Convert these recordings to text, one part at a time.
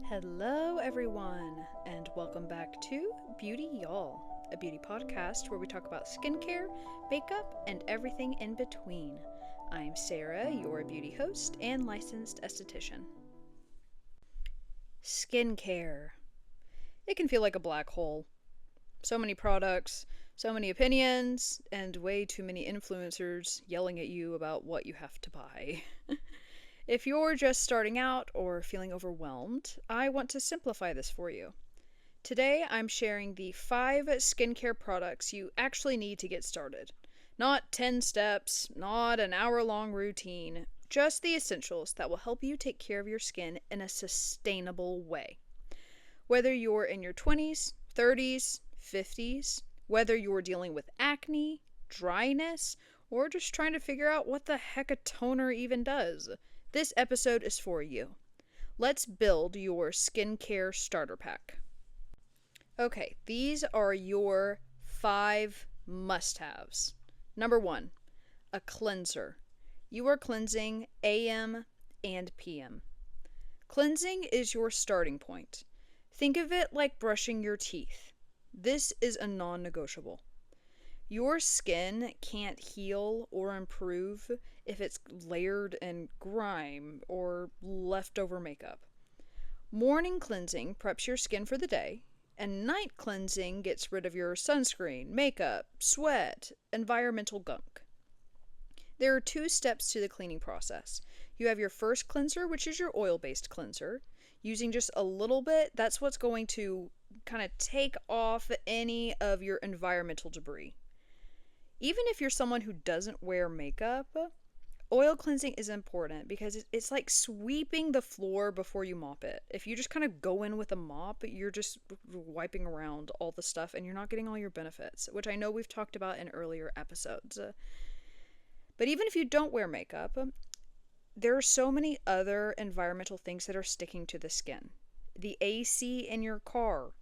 Hello, everyone, and welcome back to Beauty Y'all, a beauty podcast where we talk about skincare, makeup, and everything in between. I'm Sarah, your beauty host and licensed esthetician. Skincare. It can feel like a black hole. So many products, so many opinions, and way too many influencers yelling at you about what you have to buy. If you're just starting out or feeling overwhelmed, I want to simplify this for you. Today, I'm sharing the 5 skincare products you actually need to get started. Not 10 steps, not an hour-long routine, just the essentials that will help you take care of your skin in a sustainable way. Whether you're in your 20s, 30s, 50s, whether you're dealing with acne, dryness, or just trying to figure out what the heck a toner even does, this episode is for you. Let's build your skincare starter pack. Okay, these are your 5 must-haves. Number 1, a cleanser. You are cleansing AM and PM. Cleansing is your starting point. Think of it like brushing your teeth. This is a non-negotiable. Your skin can't heal or improve if it's layered in grime or leftover makeup. Morning cleansing preps your skin for the day, and night cleansing gets rid of your sunscreen, makeup, sweat, environmental gunk. There are 2 steps to the cleaning process. You have your first cleanser, which is your oil-based cleanser. Using just a little bit, that's what's going to kind of take off any of your environmental debris. Even if you're someone who doesn't wear makeup, oil cleansing is important because it's like sweeping the floor before you mop it. If you just kind of go in with a mop, you're just wiping around all the stuff and you're not getting all your benefits, which I know we've talked about in earlier episodes. But even if you don't wear makeup, there are so many other environmental things that are sticking to the skin. The AC in your car.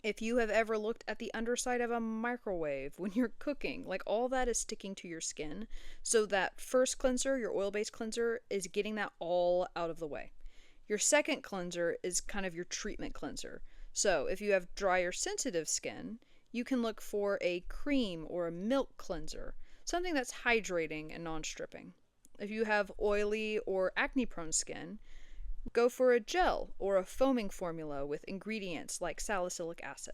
If you have ever looked at the underside of a microwave when you're cooking, like all that is sticking to your skin. So that first cleanser, your oil-based cleanser, is getting that all out of the way. Your second cleanser is kind of your treatment cleanser. So if you have dry or sensitive skin, you can look for a cream or a milk cleanser, something that's hydrating and non-stripping. If you have oily or acne-prone skin, go for a gel or a foaming formula with ingredients like salicylic acid.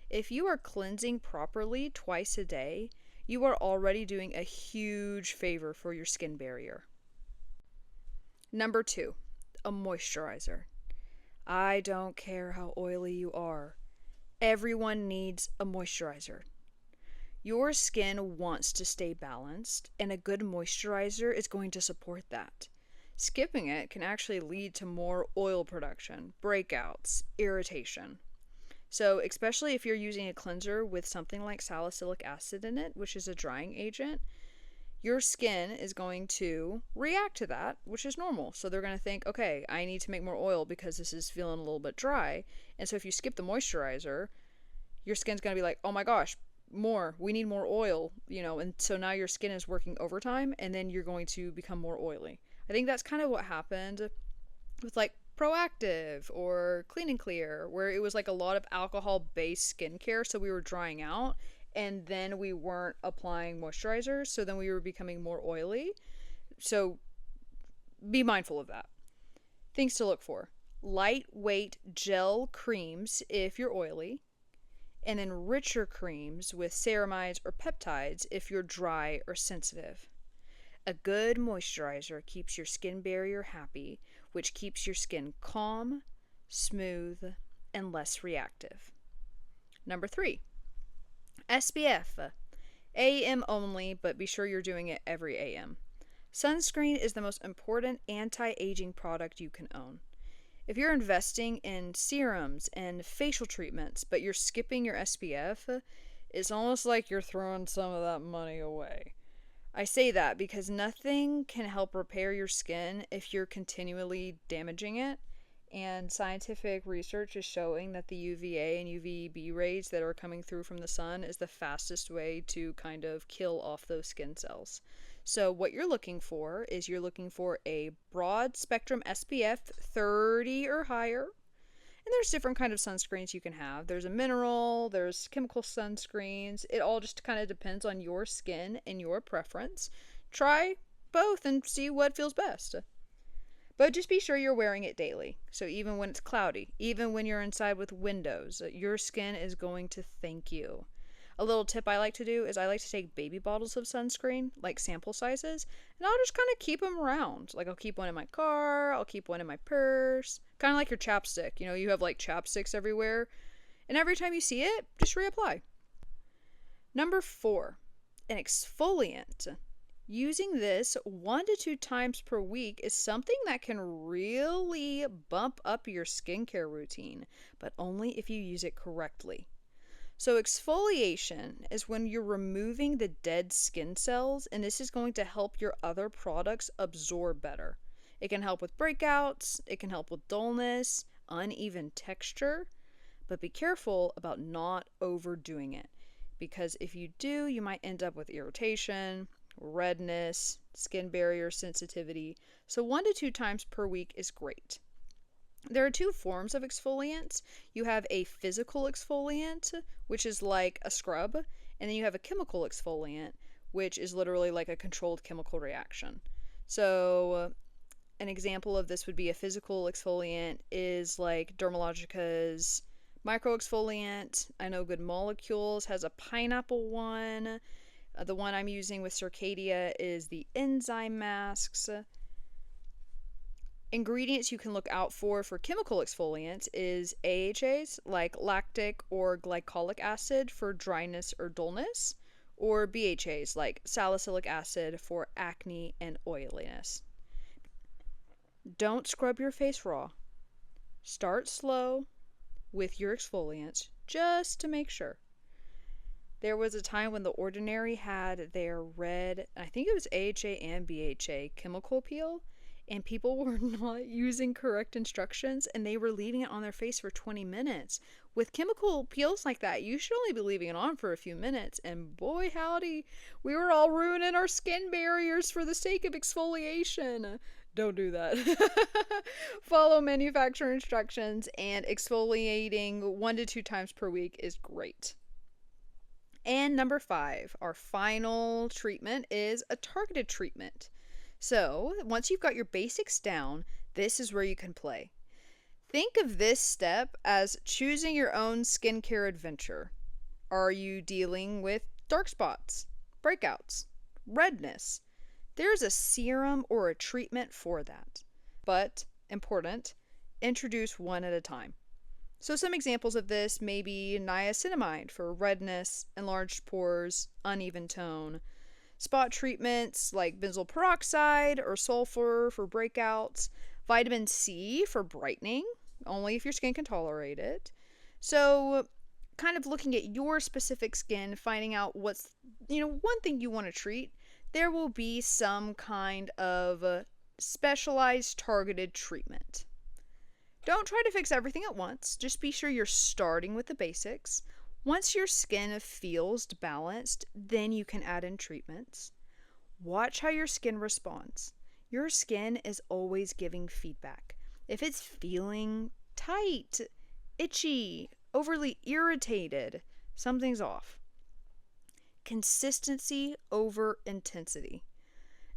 If you are cleansing properly twice a day, you are already doing a huge favor for your skin barrier. Number 2, a moisturizer. I don't care how oily you are. Everyone needs a moisturizer. Your skin wants to stay balanced, and a good moisturizer is going to support that. Skipping it can actually lead to more oil production, breakouts, irritation. So, especially if you're using a cleanser with something like salicylic acid in it, which is a drying agent, your skin is going to react to that, which is normal. So they're going to think, okay, I need to make more oil because this is feeling a little bit dry. And so if you skip the moisturizer, your skin's going to be like, oh my gosh, we need more oil, and so now your skin is working overtime, and then you're going to become more oily. I think that's kind of what happened with like Proactive or Clean and Clear, where it was like a lot of alcohol-based skincare, so we were drying out, and then we weren't applying moisturizers, so then we were becoming more oily. So be mindful of that. Things to look for: lightweight gel creams if you're oily, and then richer creams with ceramides or peptides if you're dry or sensitive. A good moisturizer keeps your skin barrier happy, which keeps your skin calm, smooth, and less reactive. Number 3, SPF. AM only, but be sure you're doing it every AM. Sunscreen is the most important anti-aging product you can own. If you're investing in serums and facial treatments, but you're skipping your SPF, it's almost like you're throwing some of that money away. I say that because nothing can help repair your skin if you're continually damaging it, and scientific research is showing that the UVA and UVB rays that are coming through from the sun is the fastest way to kind of kill off those skin cells. So what you're looking for is you're looking for a broad spectrum SPF 30 or higher. And there's different kind of sunscreens you can have. There's a mineral, there's chemical sunscreens. It all just kind of depends on your skin and your preference. Try both and see what feels best. But just be sure you're wearing it daily. So even when it's cloudy, even when you're inside with windows, your skin is going to thank you. A little tip I like to do is I like to take baby bottles of sunscreen, like sample sizes, and I'll just kind of keep them around. Like I'll keep one in my car, I'll keep one in my purse, kind of like your chapstick. You know, you have like chapsticks everywhere, and every time you see it, just reapply. Number 4, an exfoliant. Using this 1 to 2 times per week is something that can really bump up your skincare routine, but only if you use it correctly. So exfoliation is when you're removing the dead skin cells, and this is going to help your other products absorb better. It can help with breakouts, it can help with dullness, uneven texture, but be careful about not overdoing it, because if you do, you might end up with irritation, redness, skin barrier sensitivity. So 1 to 2 times per week is great. There are 2 forms of exfoliants. You have a physical exfoliant, which is like a scrub, and then you have a chemical exfoliant, which is literally like a controlled chemical reaction. So an example of this would be a physical exfoliant is like Dermalogica's micro exfoliant. I know Good Molecules has a pineapple one. The one I'm using with Circadia is the enzyme masks. Ingredients you can look out for chemical exfoliants is AHAs like lactic or glycolic acid for dryness or dullness, or BHAs like salicylic acid for acne and oiliness. Don't scrub your face raw. Start slow with your exfoliants just to make sure. There was a time when The Ordinary had their red, I think it was AHA and BHA chemical peel, and people were not using correct instructions and they were leaving it on their face for 20 minutes. With chemical peels like that, you should only be leaving it on for a few minutes, and boy howdy, we were all ruining our skin barriers for the sake of exfoliation. Don't do that. Follow manufacturer instructions, and exfoliating 1 to 2 times per week is great. And number 5, our final treatment is a targeted treatment. So, once you've got your basics down, this is where you can play. Think of this step as choosing your own skincare adventure. Are you dealing with dark spots, breakouts, redness? There's a serum or a treatment for that. But, important, introduce one at a time. So some examples of this may be niacinamide for redness, enlarged pores, uneven tone. Spot treatments like benzoyl peroxide or sulfur for breakouts. Vitamin C for brightening, only if your skin can tolerate it. So kind of looking at your specific skin, finding out what's, one thing you want to treat. There will be some kind of specialized targeted treatment. Don't try to fix everything at once. Just be sure you're starting with the basics. Once your skin feels balanced, then you can add in treatments. Watch how your skin responds. Your skin is always giving feedback. If it's feeling tight, itchy, overly irritated, something's off. Consistency over intensity.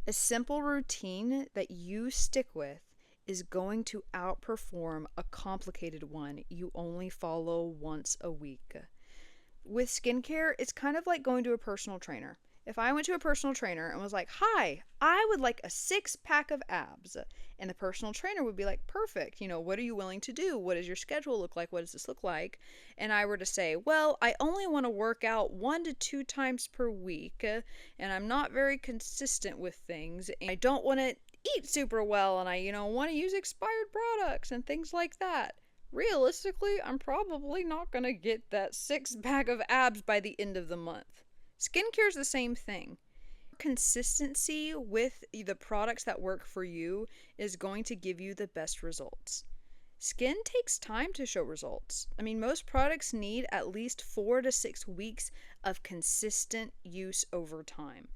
A simple routine that you stick with is going to outperform a complicated one you only follow once a week. With skincare, it's kind of like going to a personal trainer. If I went to a personal trainer and was like, "Hi, I would like a 6-pack of abs," and the personal trainer would be like, "Perfect, what are you willing to do? What does your schedule look like? What does this look like?" And I were to say, "Well, I only want to work out 1 to 2 times per week, and I'm not very consistent with things, and I don't want to eat super well, and I, want to use expired products and things like that." Realistically, I'm probably not going to get that 6-pack of abs by the end of the month. Skincare is the same thing. Consistency with the products that work for you is going to give you the best results. Skin takes time to show results. Most products need at least 4 to 6 weeks of consistent use over time.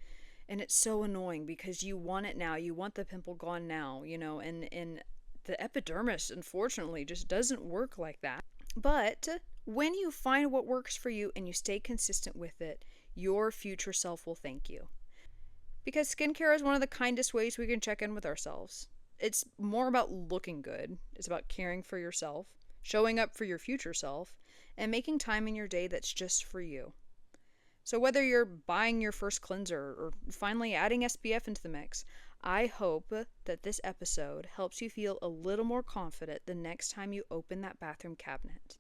And it's so annoying because you want it now. You want the pimple gone now, and the epidermis, unfortunately, just doesn't work like that. But when you find what works for you and you stay consistent with it, your future self will thank you. Because skincare is one of the kindest ways we can check in with ourselves. It's more about looking good, it's about caring for yourself, showing up for your future self, and making time in your day that's just for you. So, whether you're buying your first cleanser or finally adding SPF into the mix, I hope that this episode helps you feel a little more confident the next time you open that bathroom cabinet.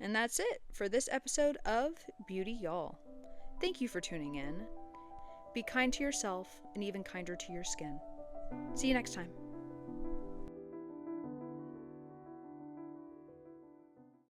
And that's it for this episode of Beauty Y'all. Thank you for tuning in. Be kind to yourself and even kinder to your skin. See you next time.